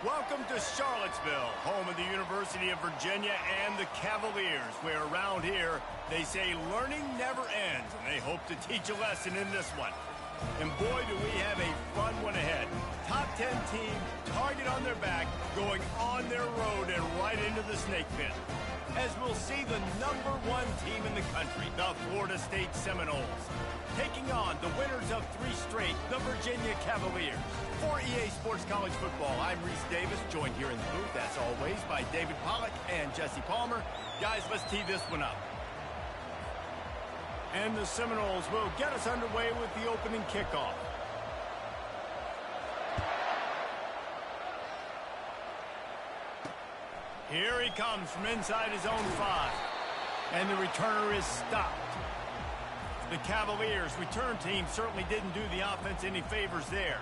Welcome to Charlottesville, home of the University of Virginia and the Cavaliers, where around here they say learning never ends, and they hope to teach a lesson in this one. And boy, do we have a fun one ahead. Top 10 team, target on their back, going on their road and right into the snake pit. As we'll see the #1 team in the country, the Florida State Seminoles, taking on the winners of 3 straight, the Virginia Cavaliers. For EA Sports College Football, I'm Reese Davis, joined here in the booth, as always, by David Pollack and Jesse Palmer. Guys, let's tee this one up. And the Seminoles will get us underway with the opening kickoff. Here he comes from inside his own 5. And the returner is stopped. The Cavaliers' return team certainly didn't do the offense any favors there.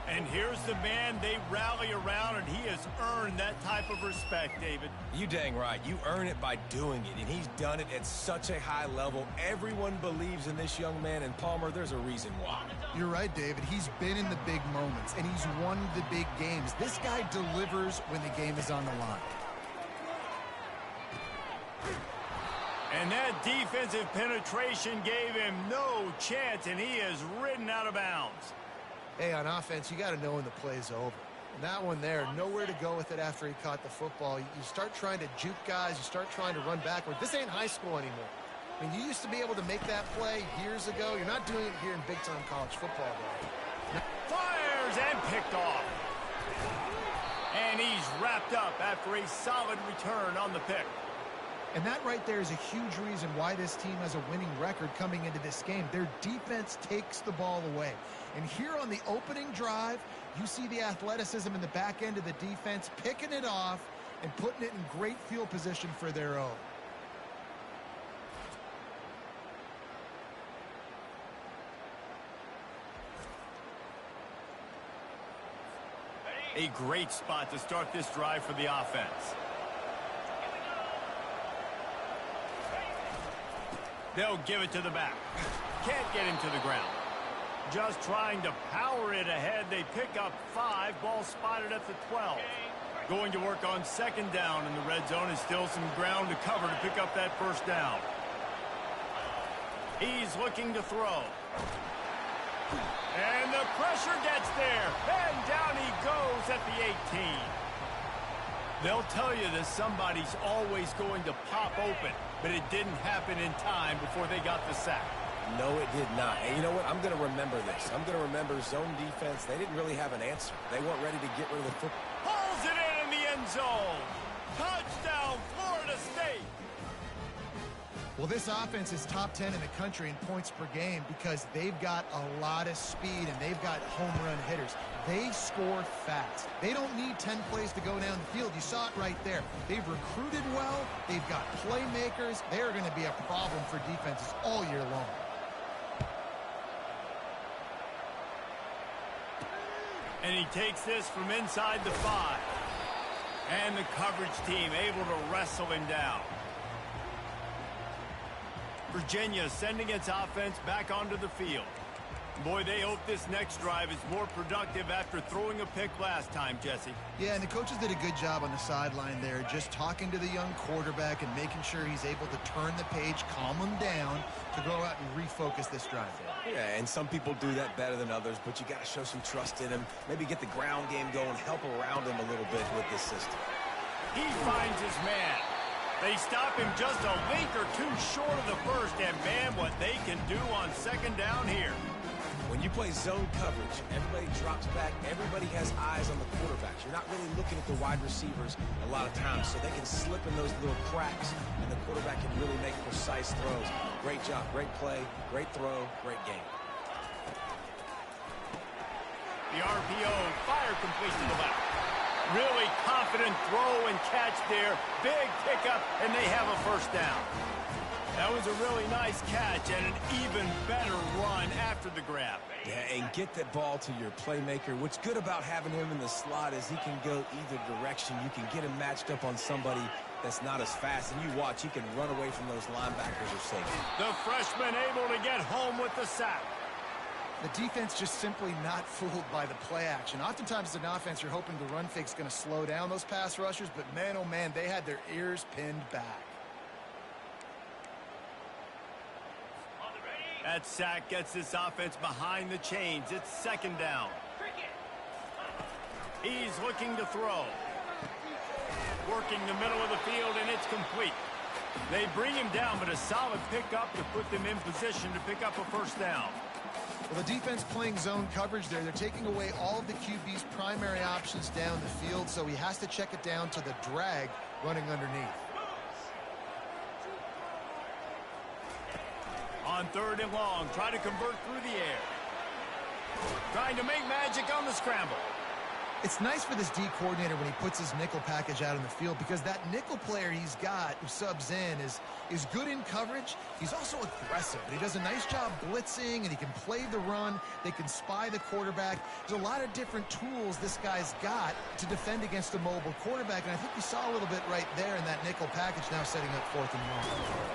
And here's the man they rally around, and he has earned that type of respect, David. You dang right. You earn it by doing it, and he's done it at such a high level. Everyone believes in this young man, and Palmer, there's a reason why. You're right, David. He's been in the big moments, and he's won the big games. This guy delivers when the game is on the line. And that defensive penetration gave him no chance, and he is ridden out of bounds. Hey, on offense, you got to know when the play's over. And that one there, nowhere to go with it after he caught the football. You start trying to juke guys. You start trying to run backward. This ain't high school anymore. I mean, you used to be able to make that play years ago. You're not doing it here in big-time college football, though. Fires and picked off. And he's wrapped up after a solid return on the pick. And that right there is a huge reason why this team has a winning record coming into this game. Their defense takes the ball away. And here on the opening drive, you see the athleticism in the back end of the defense, picking it off and putting it in great field position for their own. A great spot to start this drive for the offense. They'll give it to the back. Can't get him to the ground. Just trying to power it ahead. They pick up 5. Ball spotted at the 12. Going to work on second down in the red zone. Is still some ground to cover to pick up that first down. He's looking to throw. And the pressure gets there. And down he goes at the 18. They'll tell you that somebody's always going to pop open, but it didn't happen in time before they got the sack. No, it did not. And you know what? I'm going to remember this. I'm going to remember zone defense. They didn't really have an answer. They weren't ready to get rid of the football. Pulls it in the end zone. Touchdown, Florida State. Well, this offense is top 10 in the country in points per game because they've got a lot of speed and they've got home run hitters. They score fast. They don't need 10 plays to go down the field. You saw it right there. They've recruited well. They've got playmakers. They're going to be a problem for defenses all year long. And he takes this from inside the 5. And the coverage team able to wrestle him down. Virginia sending its offense back onto the field. Boy, they hope this next drive is more productive after throwing a pick last time, Jesse. Yeah, and the coaches did a good job on the sideline there, just talking to the young quarterback and making sure he's able to turn the page, calm him down, to go out and refocus this drive. Yeah, and some people do that better than others, but you got to show some trust in him. Maybe get the ground game going, help around him a little bit with this system. He finds his man. They stop him just a link or two short of the first, and man, what they can do on second down here. When you play zone coverage, everybody drops back, everybody has eyes on the quarterbacks. You're not really looking at the wide receivers a lot of times, so they can slip in those little cracks, and the quarterback can really make precise throws. Great job, great play, great throw, great game. The RPO, fire complete to the left. Really confident throw and catch there. Big pickup, and they have a first down. That was a really nice catch and an even better run after the grab. Yeah, and get that ball to your playmaker. What's good about having him in the slot is he can go either direction. You can get him matched up on somebody that's not as fast, and you watch, he can run away from those linebackers or safety. The freshman able to get home with the sack. The defense just simply not fooled by the play action. Oftentimes as an offense, you're hoping the run fake's going to slow down those pass rushers, but man, oh man, they had their ears pinned back. That sack gets this offense behind the chains. It's second down. He's looking to throw. Working the middle of the field, and it's complete. They bring him down, but a solid pickup to put them in position to pick up a first down. Well, the defense playing zone coverage there. They're taking away all of the QB's primary options down the field, so he has to check it down to the drag running underneath. On third and long, try to convert through the air. Trying to make magic on the scramble. It's nice for this D coordinator when he puts his nickel package out on the field, because that nickel player he's got who subs in is good in coverage. He's also aggressive. He does a nice job blitzing, and he can play the run. They can spy the quarterback. There's a lot of different tools this guy's got to defend against a mobile quarterback, and I think you saw a little bit right there in that nickel package, now setting up fourth and long.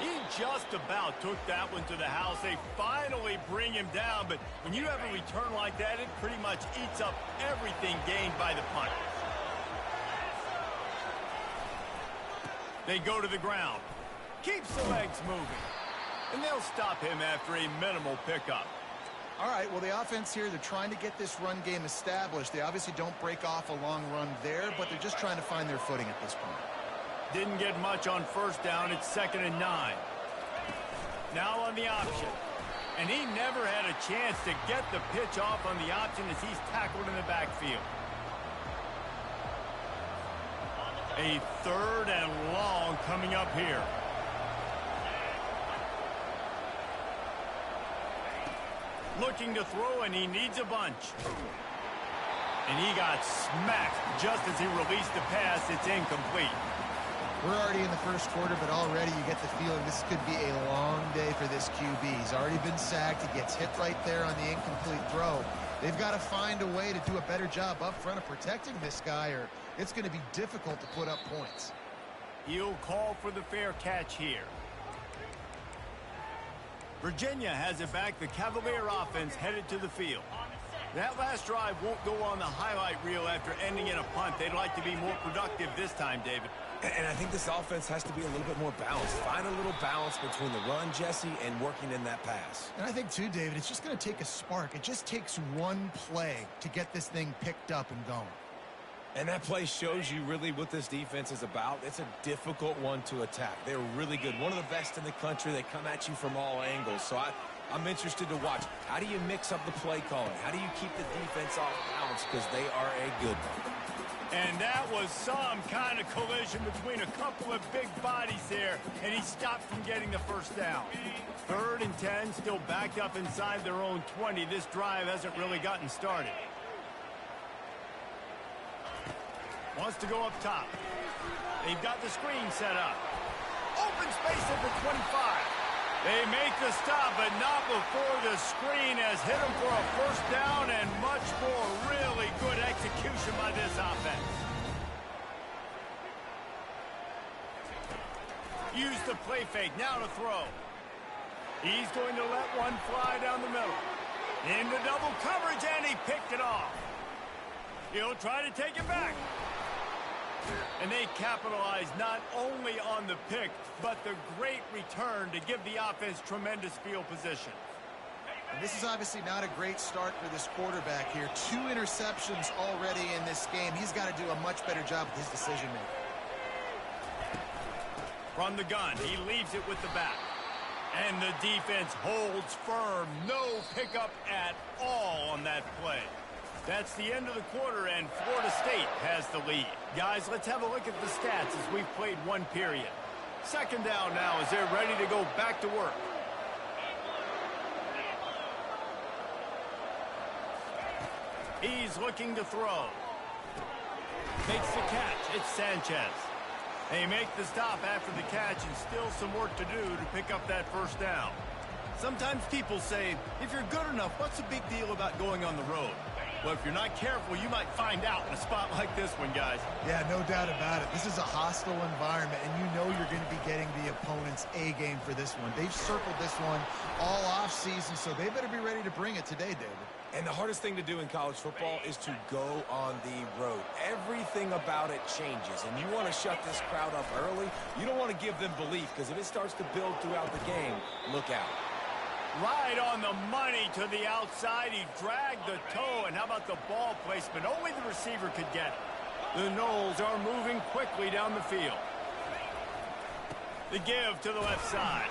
He just about took that one to the house. They finally bring him down, but when you have a return like that, it pretty much eats up everything gained by the punt. They go to the ground. Keeps the legs moving. And they'll stop him after a minimal pickup. All right, well, the offense here, they're trying to get this run game established. They obviously don't break off a long run there, but they're just trying to find their footing at this point. Didn't get much on first down. It's 2nd and 9. Now on the option. And he never had a chance to get the pitch off on the option as he's tackled in the backfield. A 3rd and long coming up here. Looking to throw, and he needs a bunch. And he got smacked just as he released the pass. It's incomplete. We're already in the first quarter, but already you get the feeling this could be a long day for this QB. He's already been sacked. He gets hit right there on the incomplete throw. They've got to find a way to do a better job up front of protecting this guy, or it's going to be difficult to put up points. He'll call for the fair catch here. Virginia has it back. The Cavalier offense headed to the field. That last drive won't go on the highlight reel after ending in a punt. They'd like to be more productive this time, David. And I think this offense has to be a little bit more balanced. Find a little balance between the run, Jesse, and working in that pass. And I think, too, David, it's just going to take a spark. It just takes one play to get this thing picked up and going. And that play shows you really what this defense is about. It's a difficult one to attack. They're really good. One of the best in the country. They come at you from all angles. So I'm interested to watch. How do you mix up the play calling? How do you keep the defense off balance? Because they are a good one. And that was some kind of collision between a couple of big bodies there, and he stopped from getting the first down. 3rd and 10, still backed up inside their own 20. This drive hasn't really gotten started. Wants to go up top. They've got the screen set up. Open space at the 25. They make the stop, but not before the screen has hit them for a first down, and much more. Really good execution by this offense. Use the play fake, now to throw. He's going to let one fly down the middle. Into double coverage, and he picked it off. He'll try to take it back. And they capitalize not only on the pick, but the great return to give the offense tremendous field position. And this is obviously not a great start for this quarterback here. 2 interceptions already in this game. He's got to do a much better job with his decision-making. From the gun, he leaves it with the back. And the defense holds firm. No pickup at all on that play. That's the end of the quarter, and Florida State has the lead. Guys, let's have a look at the stats as we've played one period. 2nd down now as they're ready to go back to work. He's looking to throw. Makes the catch. It's Sanchez. They make the stop after the catch, and still some work to do to pick up that first down. Sometimes people say, if you're good enough, what's the big deal about going on the road? Well, if you're not careful, you might find out in a spot like this one, guys. Yeah, no doubt about it. This is a hostile environment, and you know you're going to be getting the opponent's offense A game for this one. They've circled this one all offseason, so they better be ready to bring it today, David. And the hardest thing to do in college football is to go on the road. Everything about it changes, and you want to shut this crowd up early. You don't want to give them belief, because if it starts to build throughout the game, look out. Right on the money to the outside. He dragged the toe, and how about the ball placement? Only the receiver could get it. The Noles are moving quickly down the field. The give to the left side.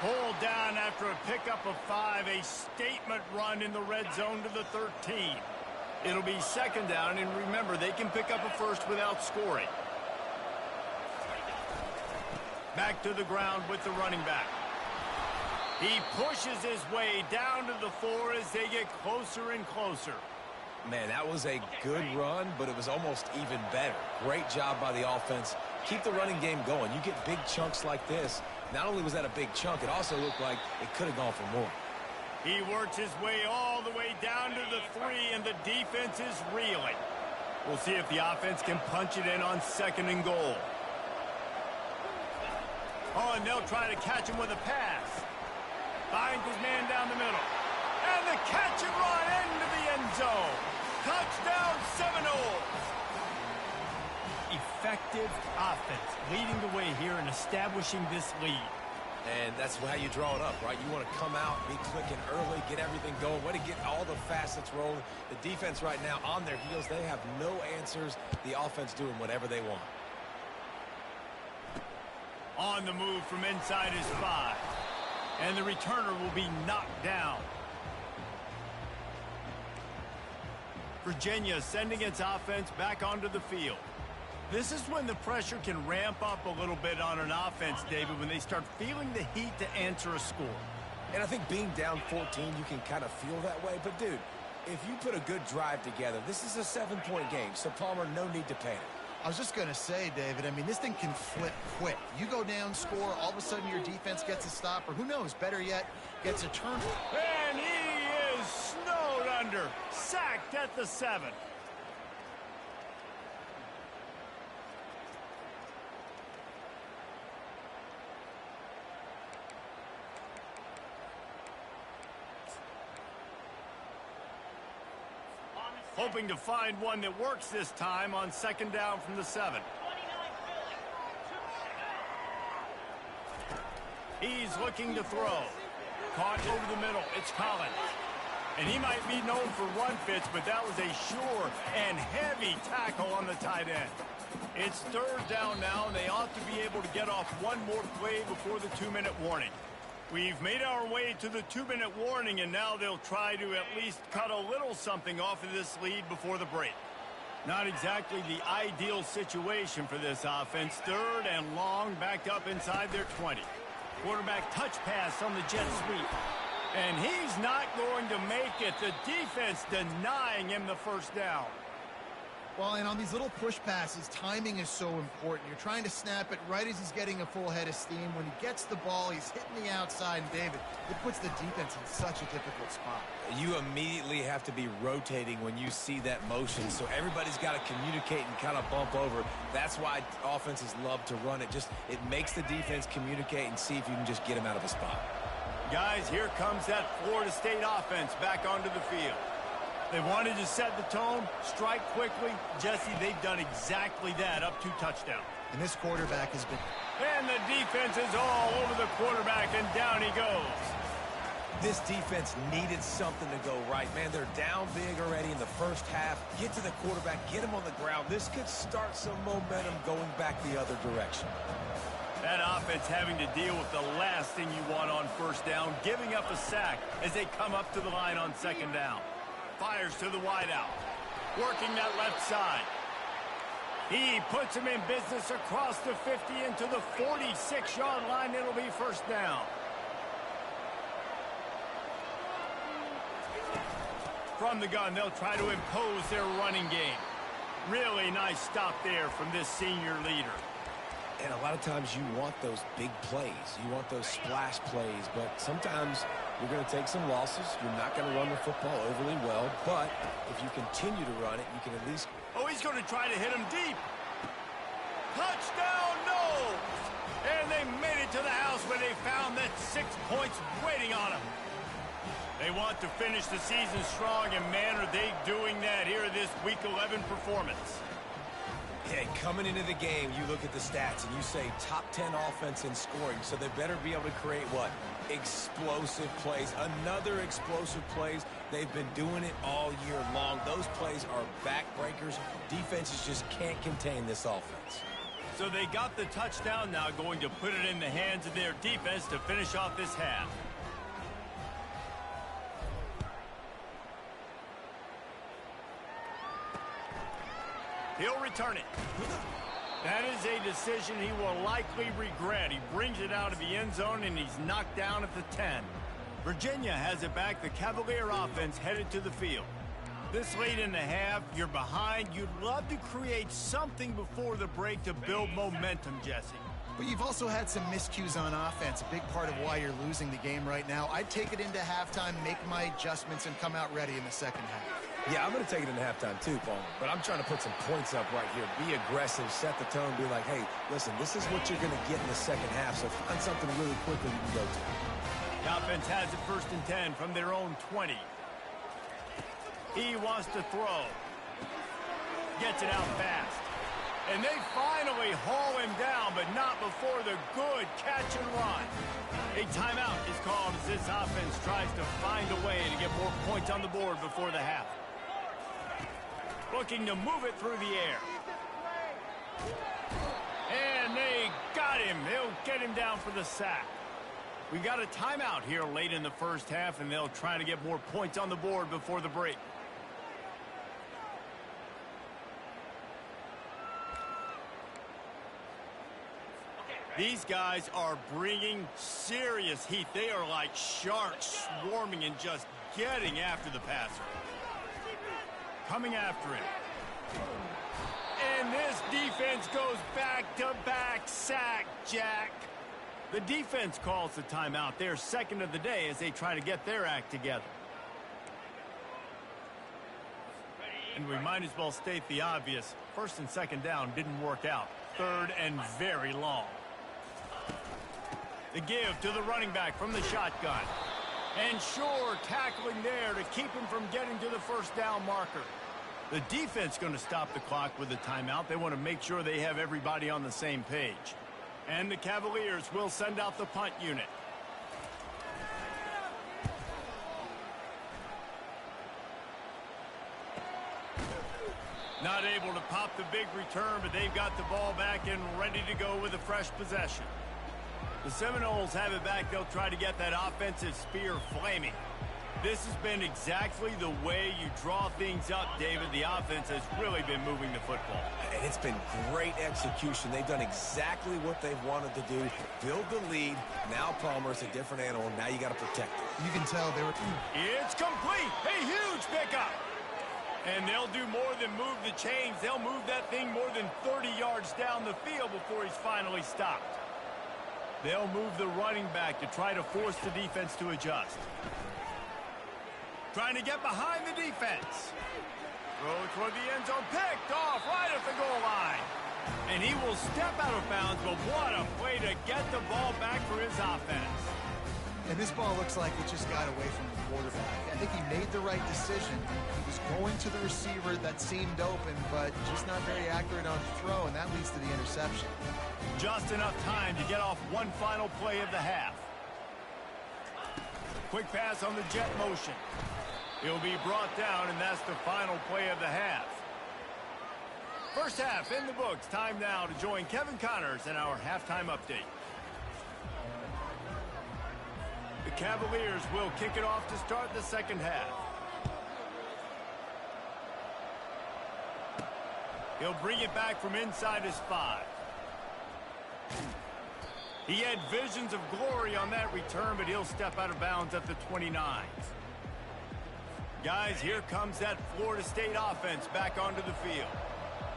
Pulled down after a pickup of 5, a statement run in the red zone to the 13. It'll be second down, and remember, they can pick up a first without scoring. Back to the ground with the running back. He pushes his way down to the 4 as they get closer and closer. Man, that was a good run, but it was almost even better. Great job by the offense. Keep the running game going. You get big chunks like this. Not only was that a big chunk, it also looked like it could have gone for more. He works his way all the way down to the 3, and the defense is reeling. We'll see if the offense can punch it in on 2nd and goal. Oh, and they'll try to catch him with a pass. Finds his man down the middle. And the catch and run into the end zone. Touchdown, Seminoles. Effective offense leading the way here and establishing this lead. And that's how you draw it up, right? You want to come out, be clicking early, get everything going, way to get all the facets rolling. The defense right now on their heels, they have no answers. The offense doing whatever they want. On the move from inside his 5. And the returner will be knocked down. Virginia sending its offense back onto the field. This is when the pressure can ramp up a little bit on an offense, David, when they start feeling the heat to answer a score. And I think being down 14, you can kind of feel that way. But, dude, if you put a good drive together, this is a 7-point game. So, Palmer, no need to panic. I was just going to say, David, I mean, this thing can flip quick. You go down, score, all of a sudden your defense gets a stop, or who knows, better yet, gets a turn. And he is snowed under, sacked at the 7. Hoping to find one that works this time on 2nd down from the 7. He's looking to throw. Caught over the middle. It's Collins. And he might be known for run fits, but that was a sure and heavy tackle on the tight end. It's 3rd down now, and they ought to be able to get off one more play before the 2-minute warning. We've made our way to the 2-minute warning, and now they'll try to at least cut a little something off of this lead before the break. Not exactly the ideal situation for this offense. 3rd and long, backed up inside their 20. Quarterback touch pass on the jet sweep. And he's not going to make it. The defense denying him the 1st down. Well, and on these little push passes, timing is so important. You're trying to snap it right as he's getting a full head of steam. When he gets the ball, he's hitting the outside. And, David, it puts the defense in such a difficult spot. You immediately have to be rotating when you see that motion, so everybody's got to communicate and kind of bump over. That's why offenses love to run it. It makes the defense communicate and see if you can just get him out of a spot. Guys, here comes that Florida State offense back onto the field. They wanted to set the tone, strike quickly. Jesse, they've done exactly that up to touchdown. And this quarterback has been... And the defense is all over the quarterback, and down he goes. This defense needed something to go right. Man, they're down big already in the 1st half. Get to the quarterback, get him on the ground. This could start some momentum going back the other direction. That offense having to deal with the last thing you want on 1st down, giving up a sack as they come up to the line on 2nd down. Fires to the wideout. Working that left side. He puts him in business across the 50 into the 46-yard line. It'll be 1st down. From the gun, they'll try to impose their running game. Really nice stop there from this senior leader. And a lot of times you want those big plays. You want those splash plays, but sometimes you're going to take some losses. You're not going to run the football overly well, but if you continue to run it, you can at least... Oh, he's going to try to hit him deep. Touchdown, no! And they made it to the house. where they found that 6 points waiting on them. They want to finish the season strong, and man, are they doing that here in this Week 11 performance. Yeah, coming into the game, you look at the stats and you say top 10 offense in scoring, so they better be able to create what? Explosive plays. Another explosive plays. They've been doing it all year long. Those plays are backbreakers. Defenses just can't contain this offense. So they got the touchdown, now going to put it in the hands of their defense to finish off this half. He'll return it. That is a decision he will likely regret. He brings it out of the end zone, and he's knocked down at the 10. Virginia has it back. The Cavalier offense headed to the field. This late in the half, you're behind. You'd love to create something before the break to build momentum, Jesse. But you've also had some miscues on offense, a big part of why you're losing the game right now. I'd take it into halftime, make my adjustments, and come out ready in the second half. Yeah, I'm going to take it into halftime too, Paul. But I'm trying to put some points up right here. Be aggressive, set the tone, be like, hey, listen, this is what you're going to get in the second half, so find something really quickly you can go to. The offense has it 1st and 10 from their own 20. He wants to throw. Gets it out fast. And they finally haul him down, but not before the good catch and run. A timeout is called as this offense tries to find a way to get more points on the board before the half. Looking to move it through the air. And they got him. They'll get him down for the sack. We got a timeout here late in the first half, and they'll try to get more points on the board before the break. These guys are bringing serious heat. They are like sharks swarming and just getting after the passer. Coming after him. And this defense goes back-to-back sack, Jack. The defense calls the timeout. They're second of the day as they try to get their act together. And we might as well state the obvious. 1st and 2nd down didn't work out. 3rd and very long. The give to the running back from the shotgun. And sure, tackling there to keep him from getting to the 1st down marker. The defense going to stop the clock with a timeout. They want to make sure they have everybody on the same page. And the Cavaliers will send out the punt unit. Not able to pop the big return, but they've got the ball back and ready to go with a fresh possession. The Seminoles have it back. They'll try to get that offensive spear flaming. This has been exactly the way you draw things up, David. The offense has really been moving the football. And it's been great execution. They've done exactly what they've wanted to do. Build the lead. Now Palmer's a different animal. Now you got to protect it. You can tell they were... It's complete. A huge pickup. And they'll do more than move the chains. They'll move that thing more than 30 yards down the field before he's finally stopped. They'll move the running back to try to force the defense to adjust. Trying to get behind the defense. Throw toward the end zone. Picked off right at the goal line. And he will step out of bounds, but what a play to get the ball back for his offense. And this ball looks like it just got away from the quarterback. I think he made the right decision. He was going to the receiver that seemed open, but just not very accurate on the throw, and that leads to the interception. Just enough time to get off one final play of the half. Quick pass on the jet motion. He'll be brought down, and that's the final play of the half. First half in the books. Time now to join Kevin Connors in our halftime update. The Cavaliers will kick it off to start the second half. He'll bring it back from inside his 5. He had visions of glory on that return, but he'll step out of bounds at the 29. Guys, here comes that Florida State offense back onto the field.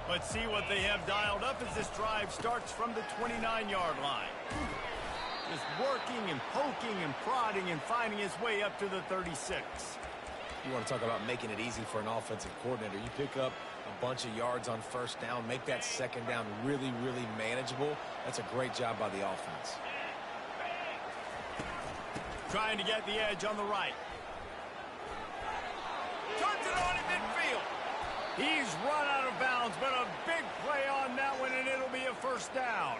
Let's see what they have dialed up as this drive starts from the 29-yard line. Just working and poking and prodding and finding his way up to the 36. You want to talk about making it easy for an offensive coordinator. You pick up a bunch of yards on first down, make that second down really, really manageable. That's a great job by the offense. Trying to get the edge on the right. Turns it on in midfield. He's run out of bounds, but a big play on that one, and it'll be a first down.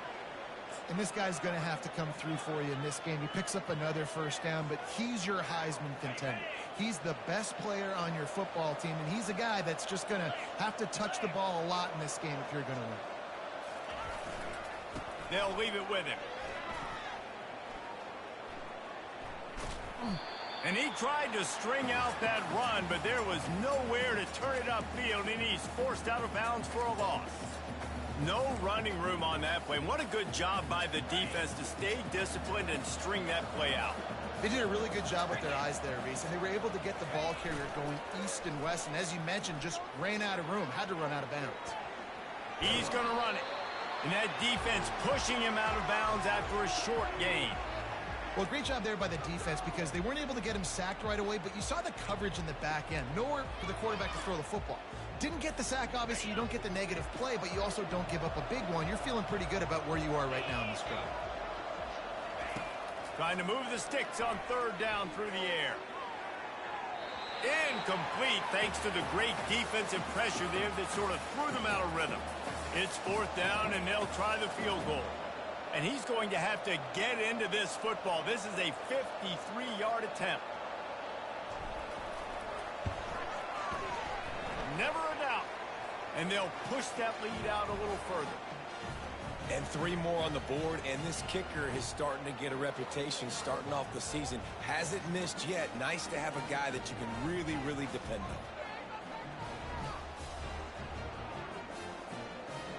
And this guy's going to have to come through for you in this game. He picks up another first down, but he's your Heisman contender. He's the best player on your football team, and he's a guy that's just going to have to touch the ball a lot in this game if you're going to win. They'll leave it with him. And he tried to string out that run, but there was nowhere to turn it upfield, and he's forced out of bounds for a loss. No running room on that play. What a good job by the defense to stay disciplined and string that play out. They did a really good job with their eyes there, Reese, and they were able to get the ball carrier going east and west, and as you mentioned, just ran out of room, had to run out of bounds. He's going to run it. And that defense pushing him out of bounds after a short gain. Well, great job there by the defense because they weren't able to get him sacked right away, but you saw the coverage in the back end. Nowhere for the quarterback to throw the football. Didn't get the sack, obviously. You don't get the negative play, but you also don't give up a big one. You're feeling pretty good about where you are right now in this drive. Trying to move the sticks on third down through the air. Incomplete thanks to the great defensive pressure there that sort of threw them out of rhythm. It's fourth down, and they'll try the field goal. And he's going to have to get into this football. This is a 53-yard attempt. Never a doubt. And they'll push that lead out a little further. And 3 more on the board, and this kicker is starting to get a reputation starting off the season. Hasn't missed yet. Nice to have a guy that you can really, really depend on.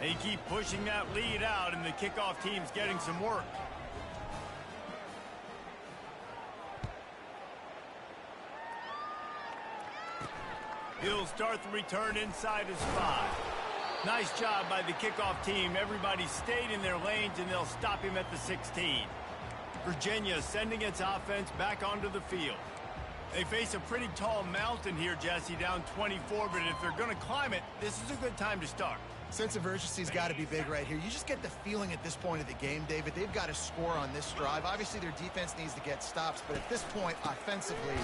They keep pushing that lead out, and the kickoff team's getting some work. He'll start the return inside his 5. Nice job by the kickoff team. Everybody stayed in their lanes, and they'll stop him at the 16. Virginia sending its offense back onto the field. They face a pretty tall mountain here, Jesse, down 24, but if they're going to climb it, this is a good time to start. Sense of urgency's got to be big right here. You just get the feeling at this point of the game, David, they've got to score on this drive. Obviously, their defense needs to get stops, but at this point, offensively,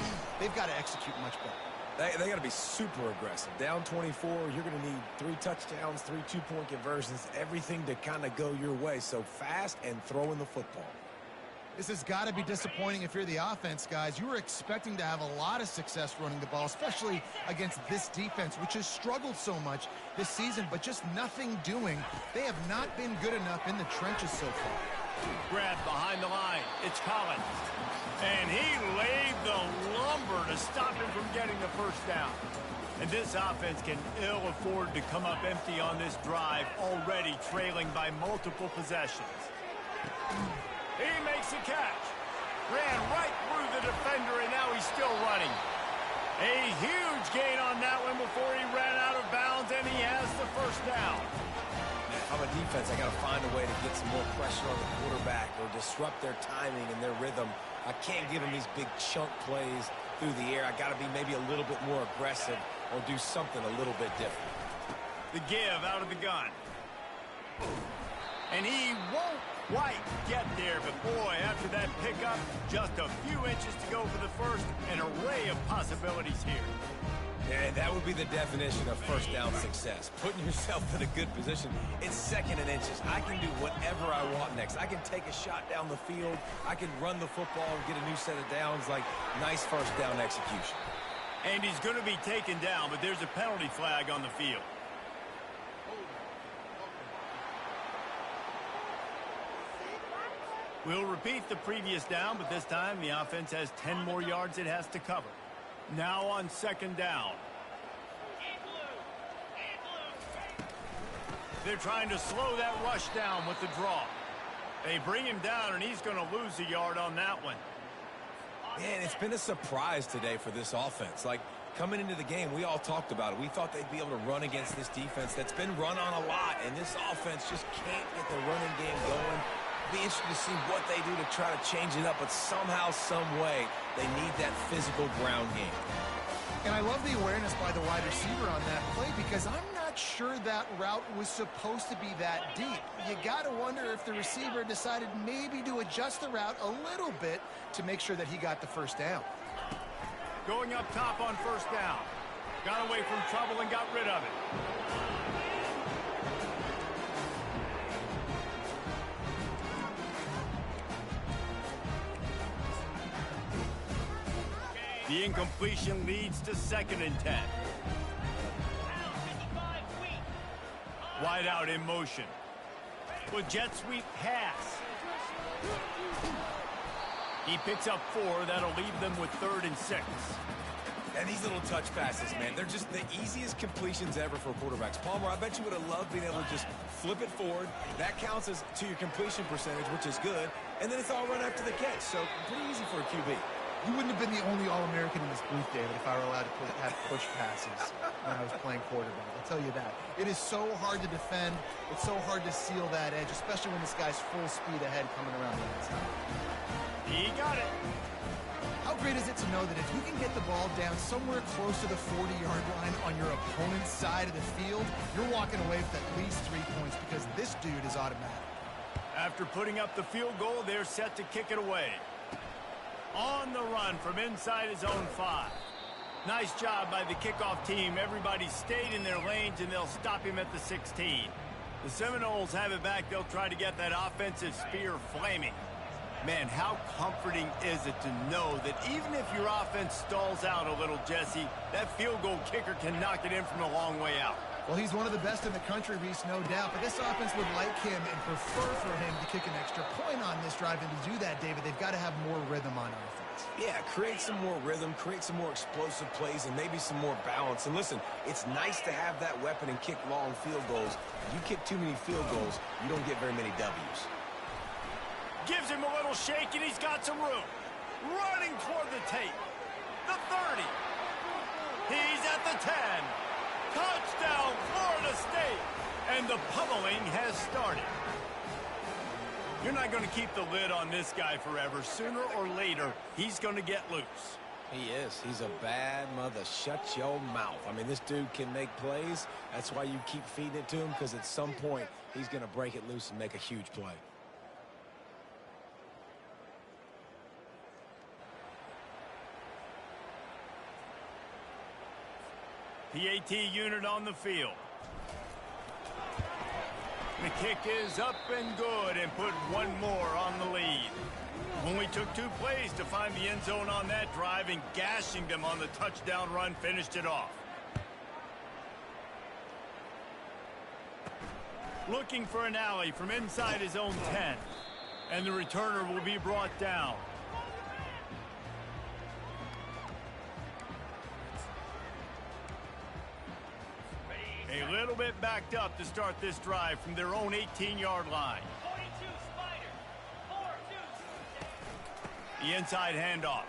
they've got to execute much better. They got to be super aggressive. Down 24, you're going to need 3 touchdowns, 3 two-point conversions, everything to kind of go your way. So fast and throwing the football. This has got to be disappointing if you're the offense, guys. You were expecting to have a lot of success running the ball, especially against this defense, which has struggled so much this season, but just nothing doing. They have not been good enough in the trenches so far. Grab behind the line. It's Collins. And he laid the lumber to stop him from getting the first down. And this offense can ill afford to come up empty on this drive, already trailing by multiple possessions. He makes a catch. Ran right through the defender, and now he's still running. A huge gain on that one before he ran out of bounds, and he has the first down. I'm a defense. I got to find a way to get some more pressure on the quarterback or disrupt their timing and their rhythm. I can't give them these big chunk plays through the air. I got to be maybe a little bit more aggressive or do something a little bit different. The give out of the gun. And he won't quite get there, but boy, after that pickup, just a few inches to go for the first. An array of possibilities here. Yeah, that would be the definition of first down success. Putting yourself in a good position. It's second and inches. I can do whatever I want next. I can take a shot down the field. I can run the football and get a new set of downs. Like, nice first down execution. And he's going to be taken down, but there's a penalty flag on the field. We'll repeat the previous down, but this time the offense has 10 more yards it has to cover. Now on second down. They're trying to slow that rush down with the draw. They bring him down, and he's going to lose a yard on that one. Man, it's been a surprise today for this offense. Like, coming into the game, we all talked about it. We thought they'd be able to run against this defense that's been run on a lot, and this offense just can't get the running game going. Be interested to see what they do to try to change it up, but somehow, some way, they need that physical ground game. And I love the awareness by the wide receiver on that play because I'm not not sure that route was supposed to be that deep. You got to wonder if the receiver decided maybe to adjust the route a little bit to make sure that he got the first down. Going up top on first down. Got away from trouble and got rid of it. The incompletion leads to 2nd and 10. Wide out in motion. With jet sweep pass. He picks up 4. That'll leave them with 3rd and 6. And these little touch passes, man, they're just the easiest completions ever for quarterbacks. Palmer, I bet you would have loved being able to just flip it forward. That counts as to your completion percentage, which is good. And then it's all run after the catch. So pretty easy for a QB. You wouldn't have been the only All-American in this booth, David, if I were allowed to have push passes when I was playing quarterback. I'll tell you that. It is so hard to defend. It's so hard to seal that edge, especially when this guy's full speed ahead coming around the outside. He got it. How great is it to know that if you can get the ball down somewhere close to the 40-yard line on your opponent's side of the field, you're walking away with at least 3 points because this dude is automatic. After putting up the field goal, they're set to kick it away. On the run from inside his own 5. Nice job by the kickoff team. Everybody stayed in their lanes, and they'll stop him at the 16. The Seminoles have it back. They'll try to get that offensive spear flaming. Man, how comforting is it to know that even if your offense stalls out a little, Jesse, that field goal kicker can knock it in from a long way out. Well, he's one of the best in the country, Reese, no doubt. But this offense would like him and prefer for him to kick an extra point on this drive. And to do that, David, they've got to have more rhythm on offense. Yeah, create some more rhythm, create some more explosive plays, and maybe some more balance. And listen, it's nice to have that weapon and kick long field goals. If you kick too many field goals, you don't get very many W's. Gives him a little shake, and he's got some room. Running toward the tape. The 30. He's at the 10. Touchdown, Florida State. And the pummeling has started. You're not going to keep the lid on this guy forever. Sooner or later, he's going to get loose. He is. He's a bad mother. Shut your mouth. I mean, this dude can make plays. That's why you keep feeding it to him, because at some point, he's going to break it loose and make a huge play. PAT unit on the field. The kick is up and good and put one more on the lead. Only took 2 plays to find the end zone on that drive, and gashing them on the touchdown run finished it off. Looking for an alley from inside his own 10. And the returner will be brought down. A little bit backed up to start this drive from their own 18-yard line. The inside handoff.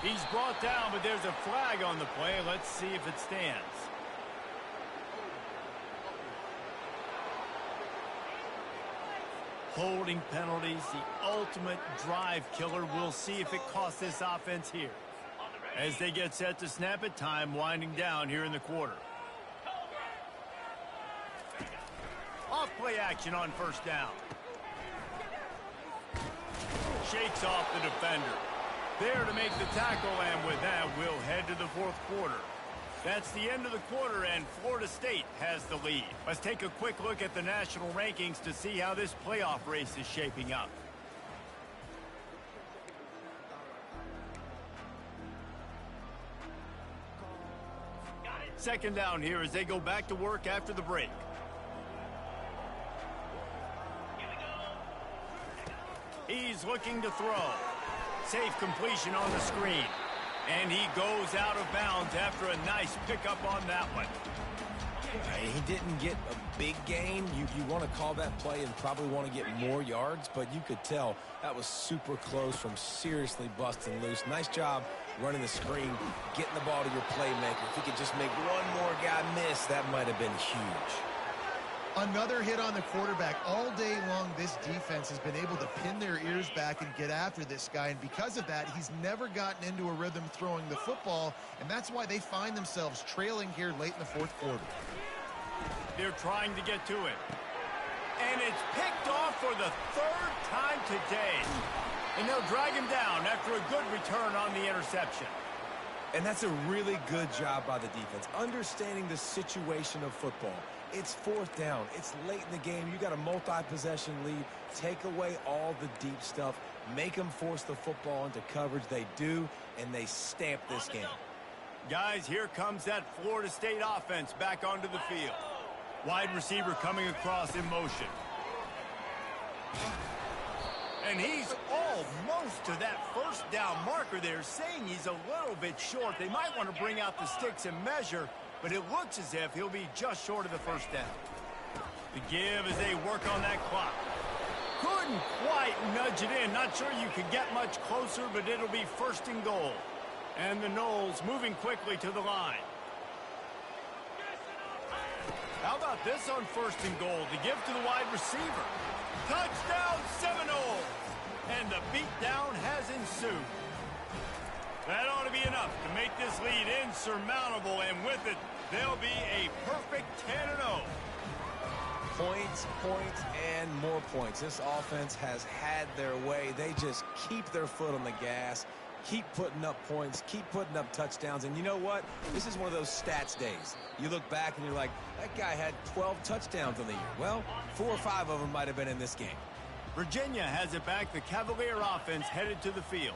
He's brought down, but there's a flag on the play. Let's see if it stands. Holding penalties, the ultimate drive killer. We'll see if it costs this offense here. As they get set to snap it, time winding down here in the quarter. Off play action on first down. Shakes off the defender. There to make the tackle, and with that, we'll head to the 4th quarter. That's the end of the quarter, and Florida State has the lead. Let's take a quick look at the national rankings to see how this playoff race is shaping up. Second down here as they go back to work after the break. He's looking to throw. Safe completion on the screen. And he goes out of bounds after a nice pickup on that one. He didn't get a big gain. You want to call that play and probably want to get more yards, but you could tell that was super close from seriously busting loose. Nice job running the screen, getting the ball to your playmaker. If he could just make one more guy miss, that might have been huge. Another hit on the quarterback. All day long, this defense has been able to pin their ears back and get after this guy, and because of that, he's never gotten into a rhythm throwing the football, and that's why they find themselves trailing here late in the 4th quarter. They're trying to get to it. And it's picked off for the third time today. And they'll drag him down after a good return on the interception. And that's a really good job by the defense, understanding the situation of football. It's fourth down. It's late in the game. You got a multi-possession lead. Take away all the deep stuff. Make them force the football into coverage. They do, and they stamp this game. Guys, here comes that Florida State offense back onto the field. Wide receiver coming across in motion. And he's almost to that first down marker there, saying he's a little bit short. They might want to bring out the sticks and measure, but it looks as if he'll be just short of the first down. The give as they work on that clock. Couldn't quite nudge it in. Not sure you could get much closer, but it'll be first and goal. And the Noles moving quickly to the line. How about this on first and goal? The give to the wide receiver. Touchdown Seminoles! And the beatdown has ensued. That ought to be enough to make this lead insurmountable, and with it, they'll be a perfect 10-0. Points, points, and more points. This offense has had their way. They just keep their foot on the gas, keep putting up points, keep putting up touchdowns. And you know what? This is one of those stats days. You look back and you're like, that guy had 12 touchdowns on the year. Well, 4 or 5 of them might have been in this game. Virginia has it back. The Cavalier offense headed to the field.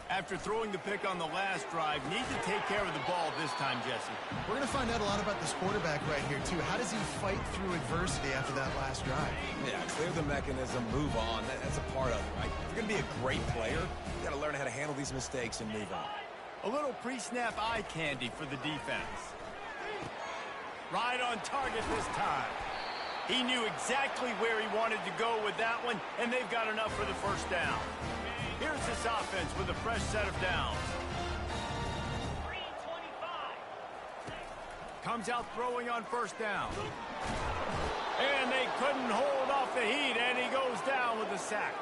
After throwing the pick on the last drive, need to take care of the ball this time, Jesse. We're going to find out a lot about this quarterback right here, too. How does he fight through adversity after that last drive? Yeah, clear the mechanism, move on. That's a part of it, right? If you're going to be a great player, you got to learn how to handle these mistakes and move on. A little pre-snap eye candy for the defense. Right on target this time. He knew exactly where he wanted to go with that one, and they've got enough for the first down. Here's this offense with a fresh set of downs. Comes out throwing on first down. And they couldn't hold off the heat, and he goes down with a sack.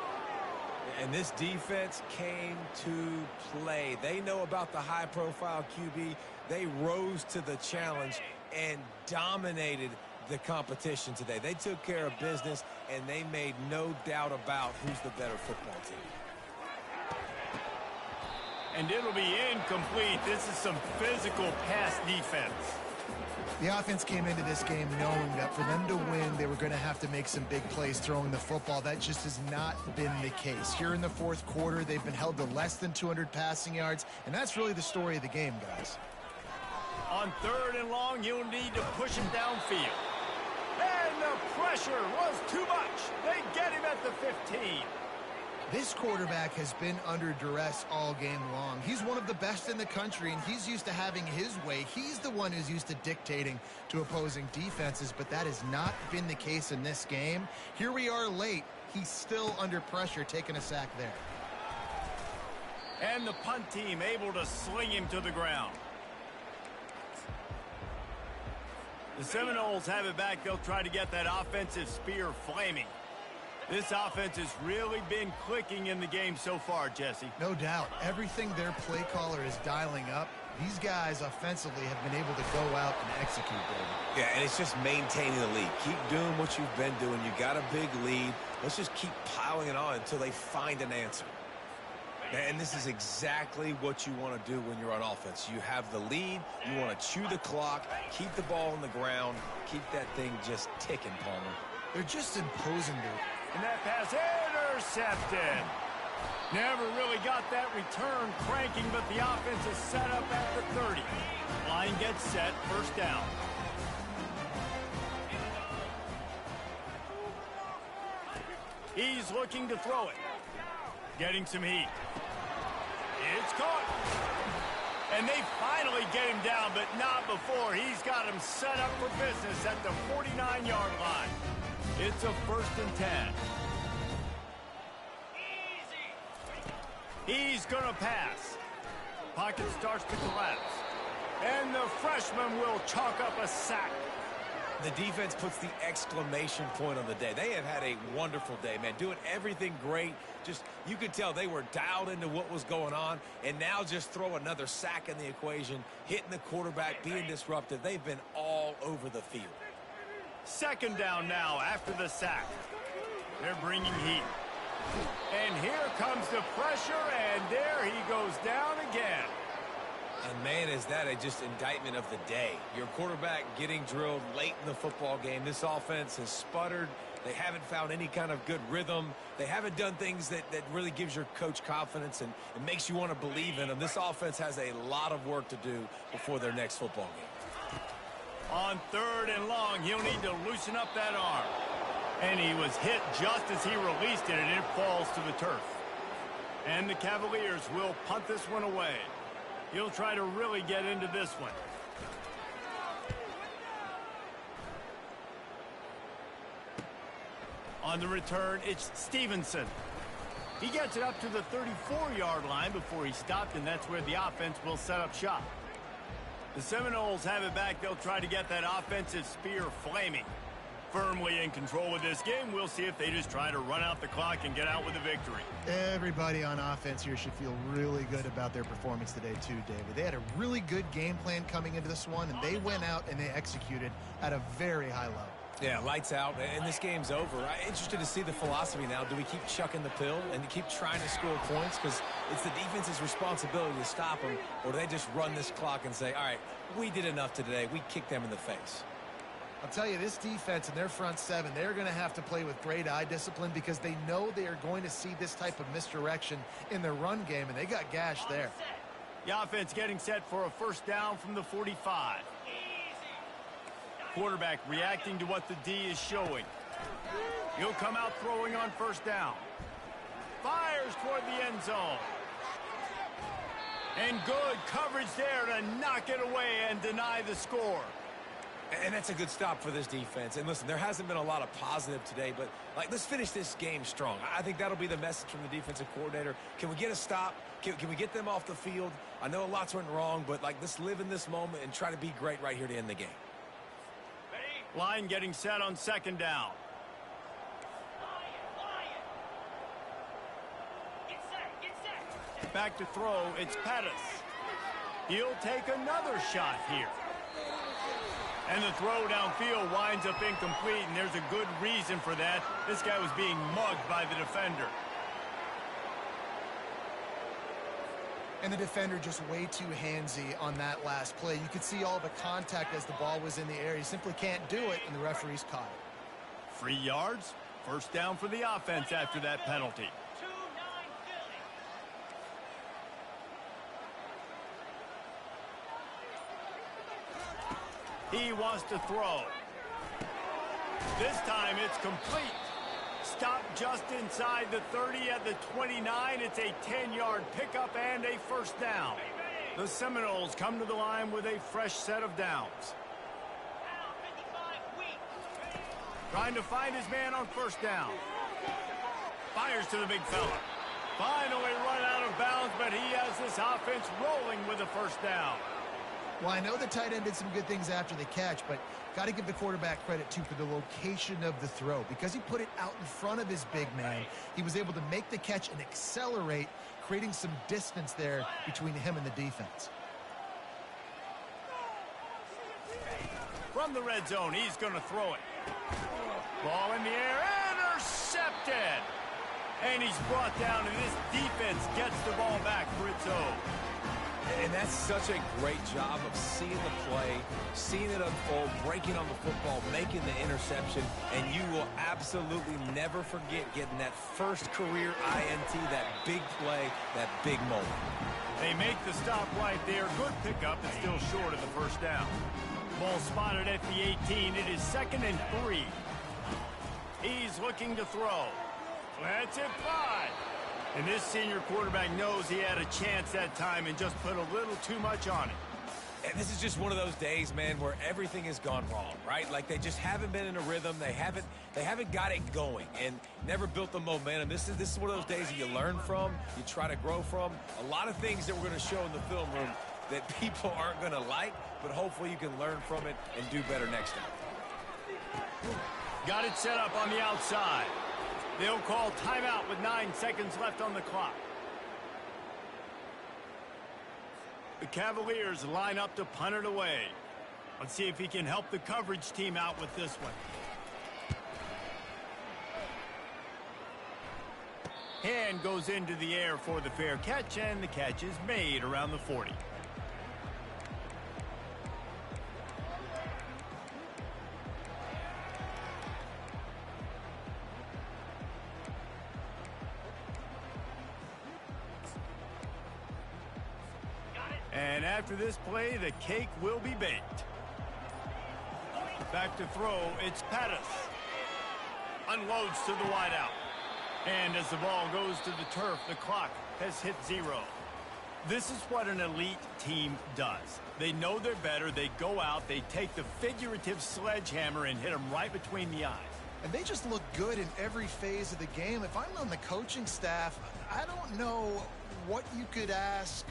And this defense came to play. They know about the high-profile QB. They rose to the challenge and dominated the competition today. They took care of business, and they made no doubt about who's the better football team. And it'll be incomplete. This is some physical pass defense. The offense came into this game knowing that for them to win, they were going to have to make some big plays throwing the football. That just has not been the case. Here in the fourth quarter, they've been held to less than 200 passing yards, and that's really the story of the game, guys. On third and long, you'll need to push him downfield. And the pressure was too much. They get him at the 15. This quarterback has been under duress all game long. He's one of the best in the country, and he's used to having his way. He's the one who's used to dictating to opposing defenses, but that has not been the case in this game. Here we are late. He's still under pressure, taking a sack there. And the punt team able to sling him to the ground. The Seminoles have it back. They'll try to get that offensive spear flaming. This offense has really been clicking in the game so far, Jesse. No doubt. Everything their play caller is dialing up, these guys offensively have been able to go out and execute, baby. Yeah, and it's just maintaining the lead. Keep doing what you've been doing. You got a big lead. Let's just keep piling it on until they find an answer. And this is exactly what you want to do when you're on offense. You have the lead. You want to chew the clock, keep the ball on the ground, keep that thing just ticking, Palmer. They're just imposing it. And that pass intercepted. Never really got that return cranking, but the offense is set up at the 30. Line gets set, first down. He's looking to throw it. Getting some heat. It's caught. And they finally get him down, but not before. He's got him set up for business at the 49-yard line. It's a first and 10. He's going to pass. Pocket starts to collapse. And the freshman will chalk up a sack. The defense puts the exclamation point on the day. They have had a wonderful day, man. Doing everything great. Just, you could tell they were dialed into what was going on. And now just throw another sack in the equation. Hitting the quarterback, being disruptive. They've been all over the field. Second down now after the sack. They're bringing heat. And here comes the pressure, and there he goes down again. And, man, is that just indictment of the day. Your quarterback getting drilled late in the football game. This offense has sputtered. They haven't found any kind of good rhythm. They haven't done things that really gives your coach confidence and it makes you want to believe in them. This offense has a lot of work to do before their next football game. On 3rd and long, he'll need to loosen up that arm. And he was hit just as he released it, and it falls to the turf. And the Cavaliers will punt this one away. He'll try to really get into this one. On the return, it's Stevenson. He gets it up to the 34-yard line before he stopped, and that's where the offense will set up shop. The Seminoles have it back. They'll try to get that offensive spear flaming. Firmly in control of this game. We'll see if they just try to run out the clock and get out with a victory. Everybody on offense here should feel really good about their performance today too, David. They had a really good game plan coming into this one, and they went out and they executed at a very high level. Yeah, lights out, and this game's over. I'm interested to see the philosophy now. Do we keep chucking the pill and keep trying to score points? Because it's the defense's responsibility to stop them, or do they just run this clock and say, all right, we did enough today. We kicked them in the face. I'll tell you, this defense and their front seven, they're going to have to play with great eye discipline because they know they are going to see this type of misdirection in their run game, and they got gashed there. The offense getting set for a first down from the 45. Quarterback reacting to what the D is showing. He'll come out throwing on first down. Fires toward the end zone. And good coverage there to knock it away and deny the score. And that's a good stop for this defense. And listen, there hasn't been a lot of positive today, but let's finish this game strong. I think that'll be the message from the defensive coordinator. Can we get a stop? Can we get them off the field? I know lots went wrong, but let's live in this moment and try to be great right here to end the game. Line getting set on second down. Back to throw, it's Pettis. He'll take another shot here. And the throw downfield winds up incomplete, and there's a good reason for that. This guy was being mugged by the defender. And the defender just way too handsy on that last play. You could see all the contact as the ball was in the air. He simply can't do it, and the referee's caught it. 3 yards, first down for the offense after that penalty. He wants to throw. This time it's complete. Stopped just inside the 30 at the 29. It's a 10-yard pickup and a first down. The Seminoles come to the line with a fresh set of downs. Trying to find his man on first down. Fires to the big fella. Finally run out of bounds, but he has this offense rolling with a first down. Well, I know the tight end did some good things after the catch, but got to give the quarterback credit, too, for the location of the throw. Because he put it out in front of his big man, he was able to make the catch and accelerate, creating some distance there between him and the defense. From the red zone, he's going to throw it. Ball in the air, intercepted! And he's brought down, and this defense gets the ball back for its own. And that's such a great job of seeing the play, seeing it unfold, breaking on the football, making the interception, and you will absolutely never forget getting that first career INT, that big play, that big moment. They make the stop right there. Good pickup, but still short of the first down. Ball spotted at the 18. It is 2nd and 3. He's looking to throw. That's it, 5. And this senior quarterback knows he had a chance that time and just put a little too much on it. And this is just one of those days, man, where everything has gone wrong, right? Like they just haven't been in a rhythm. They haven't got it going and never built the momentum. This is one of those days that you learn from, you try to grow from. A lot of things that we're going to show in the film room that people aren't going to like, but hopefully you can learn from it and do better next time. Got it set up on the outside. They'll call timeout with 9 seconds left on the clock. The Cavaliers line up to punt it away. Let's see if he can help the coverage team out with this one. Hand goes into the air for the fair catch, and the catch is made around the 40. And after this play, the cake will be baked. Back to throw, it's Pattis. Unloads to the wideout. And as the ball goes to the turf, the clock has hit 0. This is what an elite team does. They know they're better. They go out, they take the figurative sledgehammer and hit them right between the eyes. And they just look good in every phase of the game. If I'm on the coaching staff, I don't know what you could ask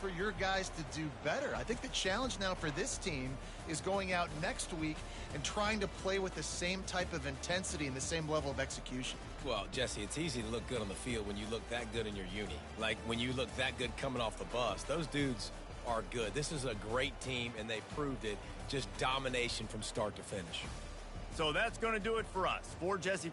for your guys to do better. I think the challenge now for this team is going out next week and trying to play with the same type of intensity and the same level of execution. Well, Jesse, it's easy to look good on the field when you look that good in your uni. Like when you look that good coming off the bus. Those dudes are good. This is a great team, and they proved it. Just domination from start to finish. So that's going to do it for us. For Jesse